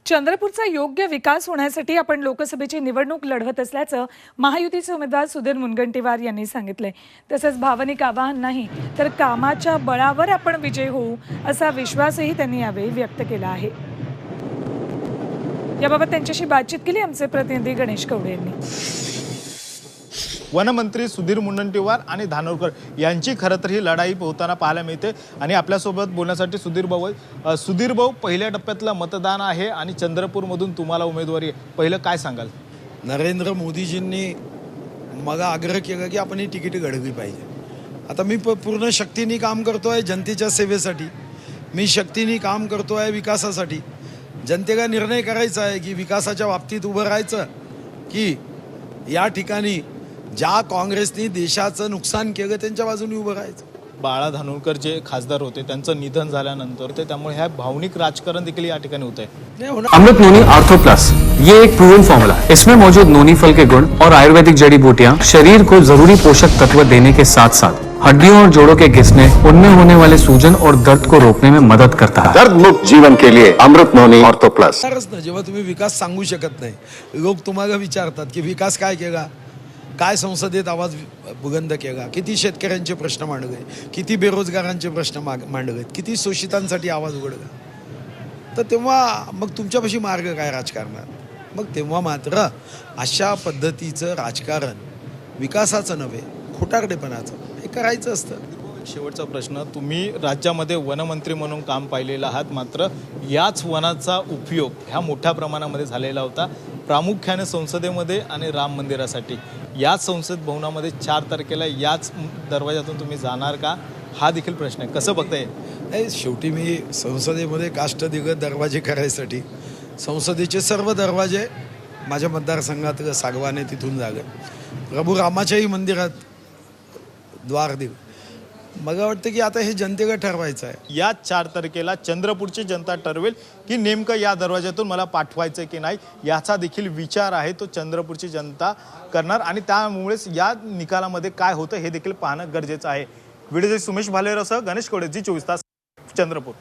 चंद्रपूरचा योग्य विकास होण्यासाठी आपण लोकसभेची निवडणूक लढवत असल्याचं महायुतीचे उमेदवार सुधीर मुनगंटीवार यांनी सांगितलंय। तसंच भावनिक आवाहन नाही तर कामाच्या बळावर आपण विजय होऊ असा विश्वासही त्यांनी यावेळी व्यक्त केला आहे। याबाबत त्यांच्याशी बातचीत केली आमचे प्रतिनिधी गणेश कवडे यांनी। वनमंत्री सुधीर मुनगंटीवार आणि धानोरकर यांची खरं तर ही लढाई होताना पाहायला मिळते आणि आपल्यासोबत बोलण्यासाठी सुधीर भाऊ पहिल्या टप्प्यातलं मतदान आहे आणि चंद्रपूरमधून तुम्हाला उमेदवारी आहे, पहिलं काय सांगाल? नरेंद्र मोदीजींनी मला आग्रह केला की आपण ही तिकीट घडवली पाहिजे। आता मी पूर्ण शक्तीने काम करतोय जनतेच्या सेवेसाठी, मी शक्तीने काम करतोय विकासासाठी। जनतेला निर्णय करायचा आहे की विकासाच्या बाबतीत उभं राहायचं की या ठिकाणी ज्या काँग्रेसने देशाचं नुकसान केलं त्यांच्या बाजूने उभं राहायचं। बाळा धानोरकर जे खासदार होते त्यांचं निधन झाल्यानंतर त्यामुळे ह्या भावनिक राजकारण देखील या ठिकाणी होत आहे। अमृत नोनी आर्थो प्लस ये एक प्रूवन फॉर्मूला है। इसमें मौजूद नोनी फल के गुण और आयुर्वेदिक जड़ी बूटियां शरीर को जरूरी पोषक तत्व देने के साथ साथ हड्डियों और जोड़ों के घिसने, उनमें होने वाले सूजन और दर्द को रोकने में मदद करता है। दर्द मुक्त जीवन के लिए अमृत नोनी ऑर्थो प्लस। जेव्हा तुम्ही विकास सांगू शकत नाही, लोक तुम्हाला विचारतात की विकास काय केला, काय संसदेत आवाज बुलंद केला, किती शेतकऱ्यांचे प्रश्न मांडले, किती बेरोजगारांचे प्रश्न मांडले, किती शोषितांसाठी आवाज उघडला, तर तेव्हा मग तुमच्यापाशी मार्ग काय राजकारणात? मग तेव्हा मात्र अशा पद्धतीचं राजकारण विकासाचं नव्हे खोटारडेपणाचं हे करायचं असतं। शेवटचा प्रश्न, तुम्ही राज्यामध्ये वनमंत्री म्हणून काम पाहिलेलं आहात, मात्र याच वनाचा उपयोग ह्या मोठ्या प्रमाणामध्ये झालेला होता, प्रामुख्याने संसदेमध्ये आणि राम मंदिरासाठी। याच संसद भवनामध्ये 4 तारखेला याच दरवाजातून तुम्ही जाणार का, हा देखील प्रश्न आहे, कसं बघताय? नाही, शेवटी मी संसदेमध्ये काष्टदिग्गज दरवाजे करायसाठी संसदेचे सर्व दरवाजे माझ्या मतदारसंघात सागवाने तिथून झाले, प्रभू रामाच्याही मंदिरात द्वार दिलं। मला वाटतं की आता हे जनतेला ठरवायचं आहे। या 4 तारखेला चंद्रपूरची जनता ठरवेल की नेमकं या दरवाजातून मला पाठवायचं की नाही, याचा देखील विचार आहे तो चंद्रपूरची जनता करणार आणि त्यामुळेच या निकालामध्ये काय होतं हे देखील पाहणं गरजेचं आहे। व्हिडिओ सुमेश भालेरावसह गणेश कवडे, जी 24 तास, चंद्रपूर।